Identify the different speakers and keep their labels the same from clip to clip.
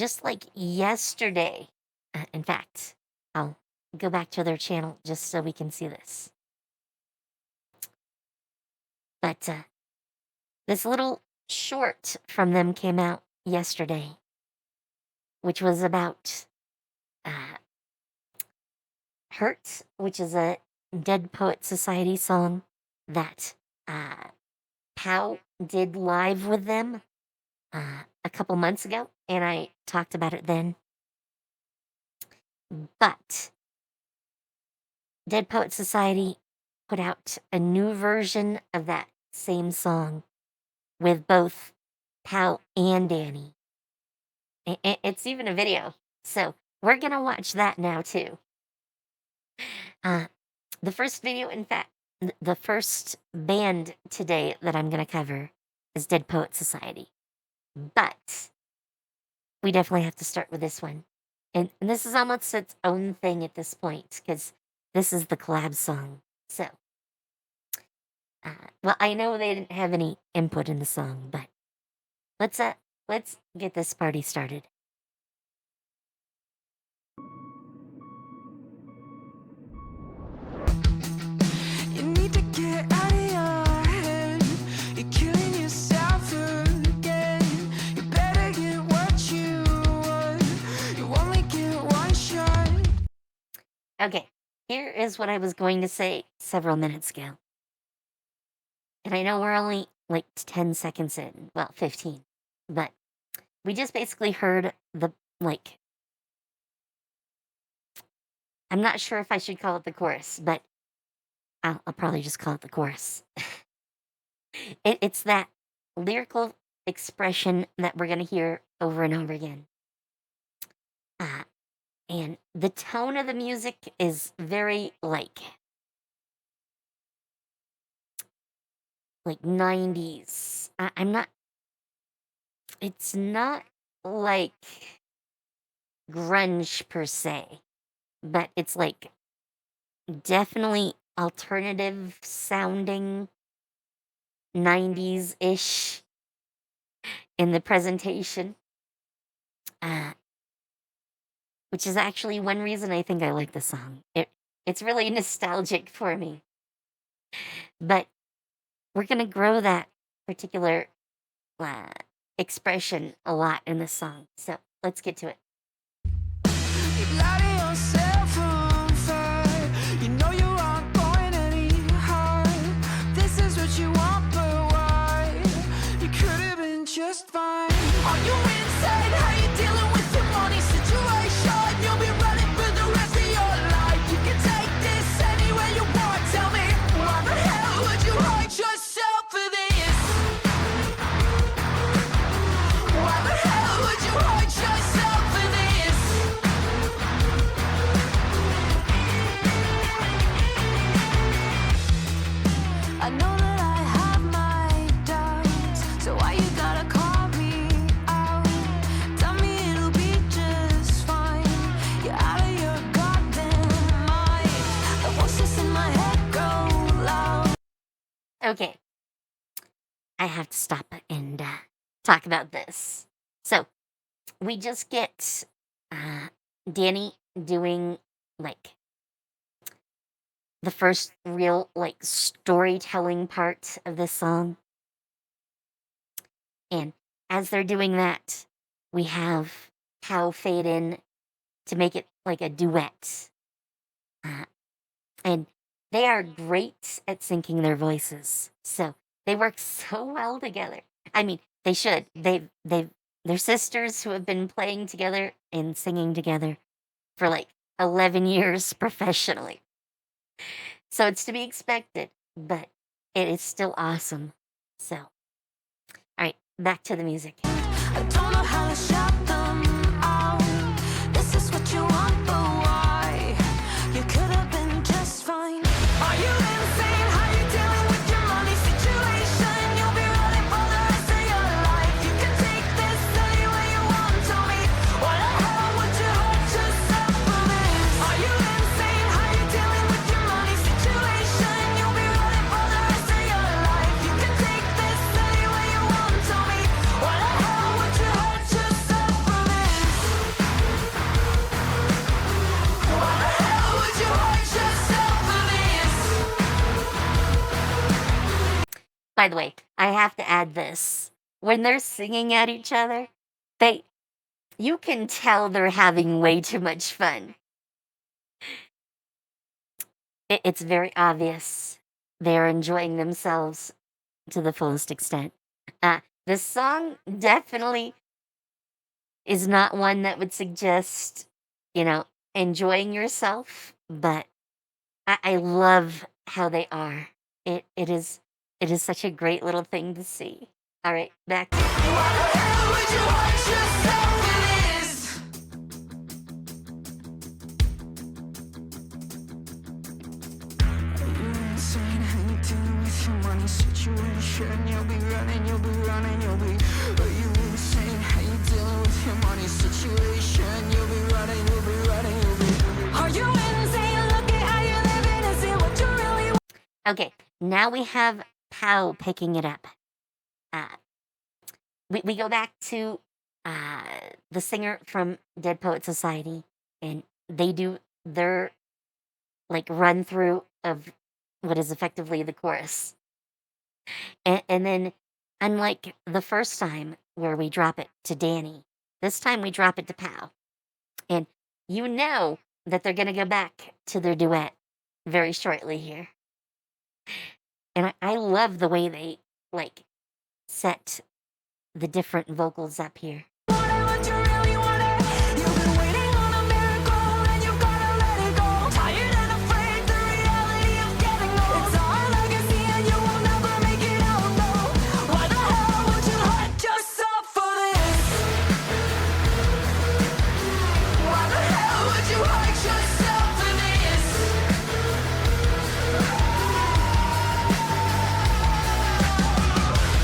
Speaker 1: just like yesterday. In fact, I'll go back to their channel just so we can see this. But this little short from them came out yesterday, which was about Hurt, which is a Dead Poet Society song that Pow did live with them a couple months ago, and I talked about it then. But Dead Poet Society put out a new version of that same song with both Pow and Danny. It's even a video, so we're gonna watch that now too. The first video, in fact, the first band today that I'm gonna cover is Dead Poet Society. But we definitely have to start with this one. And this is almost its own thing at this point, because this is the collab song. So, well, I know they didn't have any input in the song, but let's get this party started.
Speaker 2: You need to get out of your head. You're killing yourself again. You better get what you want. You only get one shot.
Speaker 1: Okay, here is what I was going to say several minutes ago. And I know we're only like 10 seconds in, well, 15, but we just basically heard the, like, I'm not sure if I should call it the chorus, but I'll probably just call it the chorus. It's that lyrical expression that we're going to hear over and over again. And the tone of the music is very like 90s. It's not like grunge per se, but it's like definitely alternative sounding 90s-ish in the presentation. Which is actually one reason I think I like the song. It's really nostalgic for me. But we're going to grow that particular expression a lot in this song. So let's get to it.
Speaker 2: You're lighting yourself on fire. You know you aren't going any higher. This is what you want, but why? You could have been just fine. Are you insane? How you dealing with your money situation? You'll be running for the rest of your life. You can take this anywhere you want. Tell me, why the hell would you hurt yourself for this? Why the hell would you hurt yourself for this? I know that I have my doubts, so why you gotta call me out? Tell me it'll be just fine. You're out of your goddamn mind. The voices in my head go loud.
Speaker 1: Okay. I have to stop and talk about this. So, we just get Danny doing, like, the first real, like, storytelling part of this song. And as they're doing that, we have Pow fade in to make it like a duet. And they are great at syncing their voices. So they work so well together. I mean, they should. They're sisters who have been playing together and singing together for like 11 years professionally. So it's to be expected, but it is still awesome. So, all right, back to the music.
Speaker 2: I don't know how to shout them out. This is what you want, but why? You could have been just fine. Are you insane? How you dealing with your money situation? You'll be running for the rest of your life. You can take this anywhere you want. Tell me, why the hell would you hurt yourself for this? Are you insane? How you dealing with your money situation? You'll be running for the rest of your life. You can take this anywhere you want. Tell me, why the hell would you hurt yourself
Speaker 1: By the way, I have to add this. When they're singing at each other, they you can tell they're having way too much fun. It's very obvious they're enjoying themselves to the fullest extent. This song definitely is not one that would suggest, you know, enjoying yourself, but I love how they are. It is such a great little thing to see. All right, back.
Speaker 2: Why the hell would you hurt yourself in this? Are you insane? How you dealing with your money situation? You'll be running, you'll be running, you'll be. Are you insane? How you dealing with your money situation? You'll be running, you'll be running, you'll be. Are you insane? Look at how you're living and see what you really want.
Speaker 1: Okay, now we have Pow picking it up. Uh, we go back to the singer from Dead Poet Society, and they do their like run through of what is effectively the chorus. And then, unlike the first time where we drop it to Danny, this time we drop it to Pow. And you know that they're going to go back to their duet very shortly here. And I love the way they like set the different vocals up here.
Speaker 2: What you really wanted. You've been waiting on a miracle and you gotta let it go. Tired and afraid, the reality of getting old. It's our legacy and you will never make it out, no. Why the hell would you hurt yourself for this? Why the hell would you hurt yourself for this?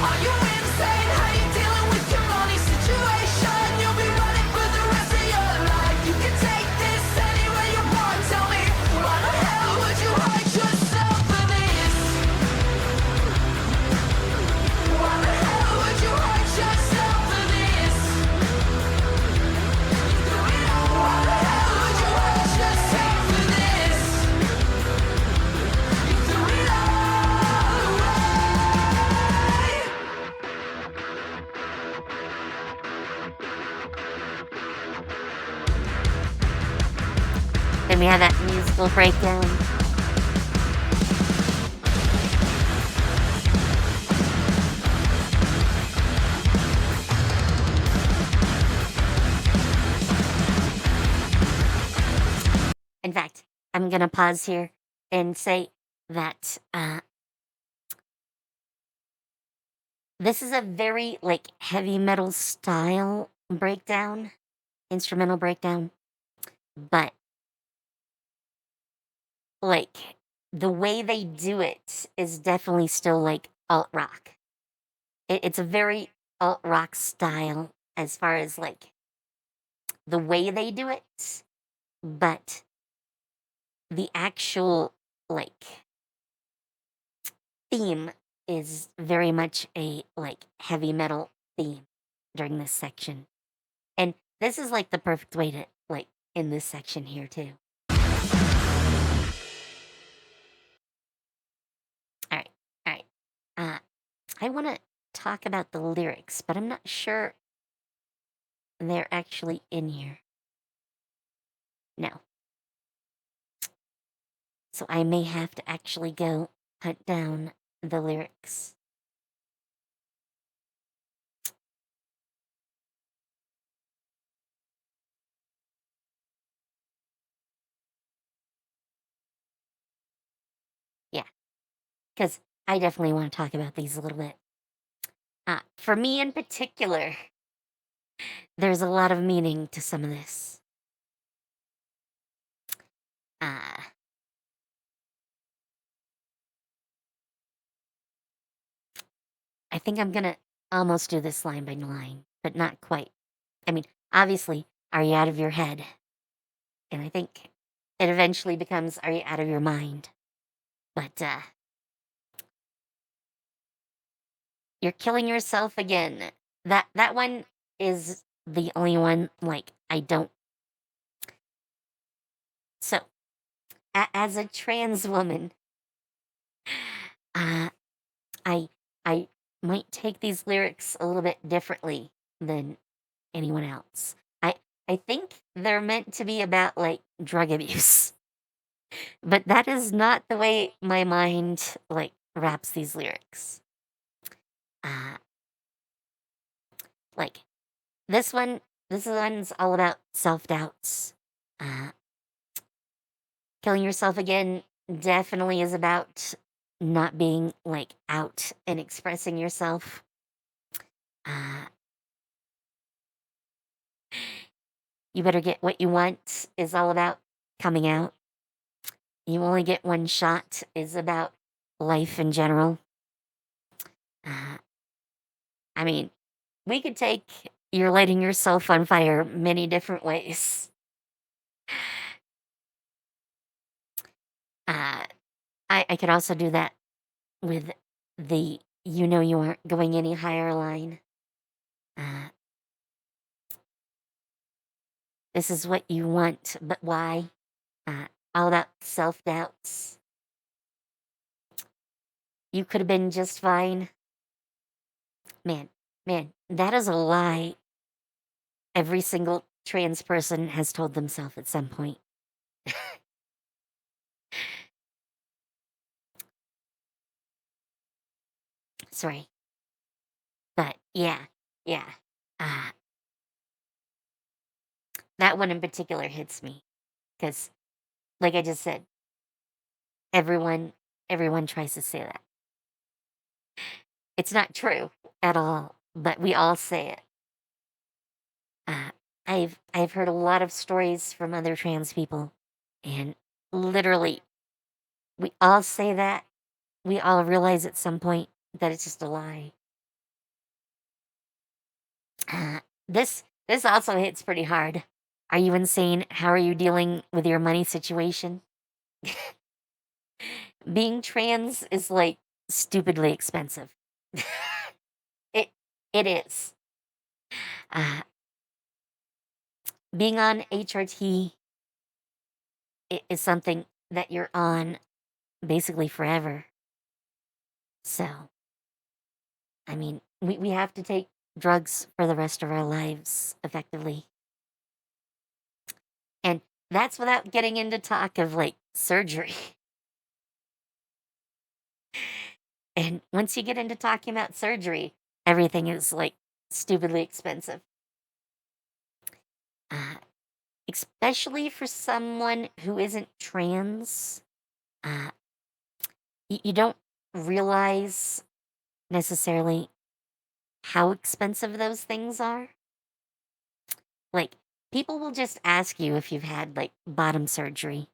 Speaker 2: Are you insane? How you dealing with your money situation? You'll be running for the rest of your life. You can take this anywhere you want. Tell me, why the hell would you hurt yourself for this? Why the hell would you hurt yourself for this? Why the hell would you hurt yourself for this? You threw it all away.
Speaker 1: Then we have that musical breakdown. In fact, I'm going to pause here and say that this is a very like heavy metal style breakdown, instrumental breakdown, but like the way they do it is definitely still like alt rock. It's a very alt rock style as far as like the way they do it, but the actual like theme is very much a like heavy metal theme during this section. And this is like the perfect way to like in this section here too. All right. All right. I want to talk about the lyrics, but I'm not sure they're actually in here. No. So I may have to actually go hunt down the lyrics. Yeah, because I definitely want to talk about these a little bit. For me in particular, there's a lot of meaning to some of this. I think I'm gonna almost do this line by line, but not quite. I mean, obviously, are you out of your head? And I think it eventually becomes, are you out of your mind? But you're killing yourself again. That one is the only one like I don't. So, as a trans woman, I I might take these lyrics a little bit differently than anyone else. I I think they're meant to be about like drug abuse, but that is not the way my mind like raps these lyrics. Uh, like this one, this one's all about self doubts. Uh, killing yourself again definitely is about not being like out and expressing yourself. Uh, you better get what you want is all about coming out. You only get one shot is about life in general. Uh, I mean, we could take you're lighting yourself on fire many different ways. Uh, I could also do that with the you know you aren't going any higher line. Uh, this is what you want, but why? All about self doubts. You could have been just fine. Man, man, that is a lie every single trans person has told themselves at some point. Sorry. But yeah, yeah. Uh, that one in particular hits me because, like I just said, everyone, everyone tries to say that. It's not true at all, but we all say it. Uh, I've heard a lot of stories from other trans people, and literally, we all say that. We all realize at some point that it's just a lie. Uh, this also hits pretty hard. Are you insane? How are you dealing with your money situation? Being trans is like stupidly expensive. it it is. Uh, being on HRT is something that you're on basically forever. So, I mean, we have to take drugs for the rest of our lives, effectively. And that's without getting into talk of like surgery. And once you get into talking about surgery, everything is like stupidly expensive. Uh, especially for someone who isn't trans. Uh, you don't realize necessarily how expensive those things are. Like, people will just ask you if you've had like bottom surgery,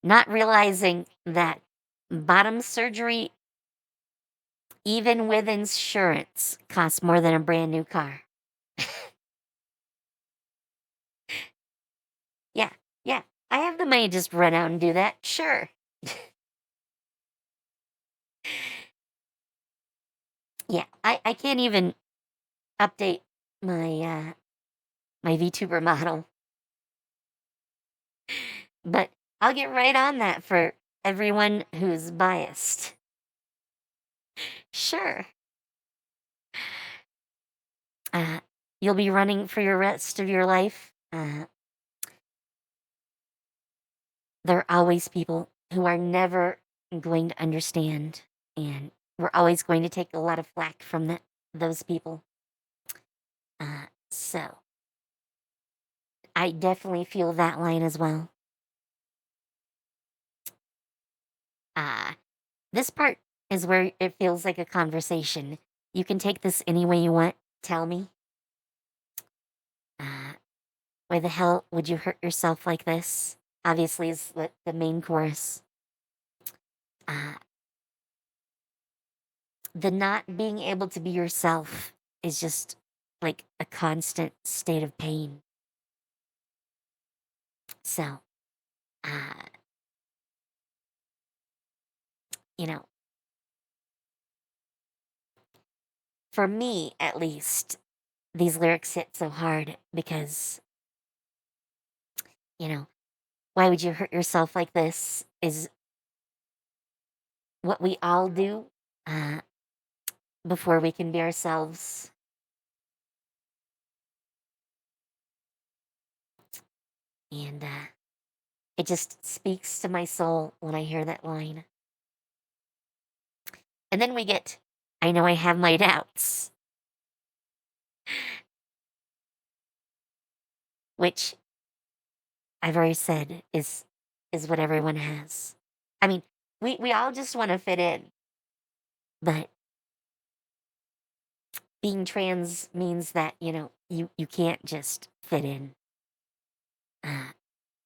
Speaker 1: not realizing that bottom surgery, even with insurance, costs more than a brand new car. Yeah, yeah. I have the money to just run out and do that. Sure. Yeah, I can't even update my VTuber model, but I'll get right on that for everyone who's biased. Sure. Uh, you'll be running for your rest of your life. There are always people who are never going to understand, and we're always going to take a lot of flack from those people. So I definitely feel that line as well. Uh, this part is where it feels like a conversation. You can take this any way you want. Tell me. Uh, why the hell would you hurt yourself like this? Obviously, is the main chorus. Uh, the not being able to be yourself is just like a constant state of pain. So, uh, you know, for me at least, these lyrics hit so hard because, you know, why would you hurt yourself like this is what we all do. Uh, before we can be ourselves. And it just speaks to my soul when I hear that line. And then we get, I know I have my doubts, which I've already said is what everyone has. I mean, we all just want to fit in, but being trans means that, you can't just fit in. Uh,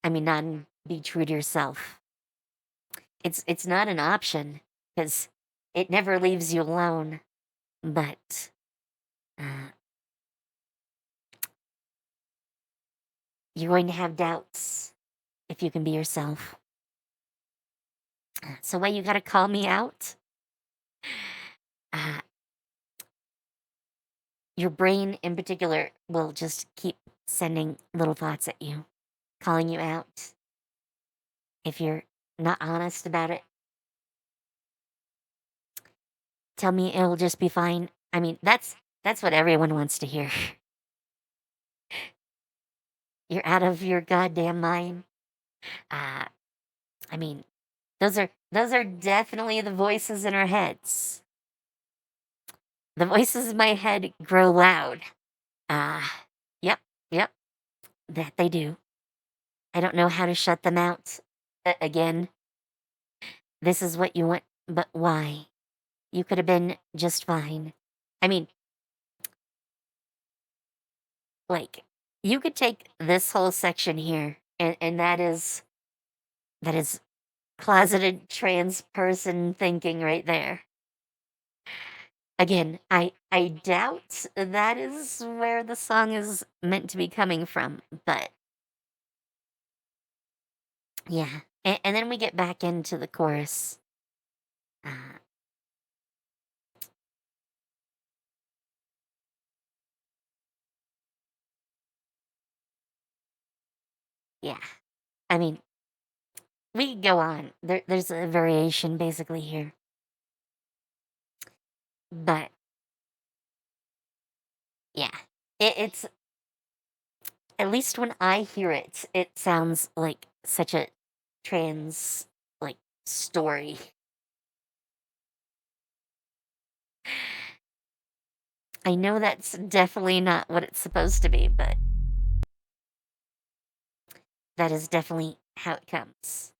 Speaker 1: I mean, not and be true to yourself. It's not an option because it never leaves you alone. But uh, you're going to have doubts if you can be yourself. So why you gotta call me out? Uh, your brain in particular will just keep sending little thoughts at you, calling you out. If you're not honest about it, tell me it'll just be fine. I mean, that's what everyone wants to hear. You're out of your goddamn mind. Uh, I mean, those are definitely the voices in our heads. The voices in my head grow loud. Yep, yep, that they do. I don't know how to shut them out. Again, this is what you want, but why? You could have been just fine. I mean, like, you could take this whole section here, and that is closeted trans person thinking right there. Again, I doubt that is where the song is meant to be coming from, but yeah. And then we get back into the chorus. Uh, yeah. I mean, we could go on. There's a variation basically here. But yeah, it's at least when I hear it, it sounds like such a trans like story. I know that's definitely not what it's supposed to be, but that is definitely how it comes.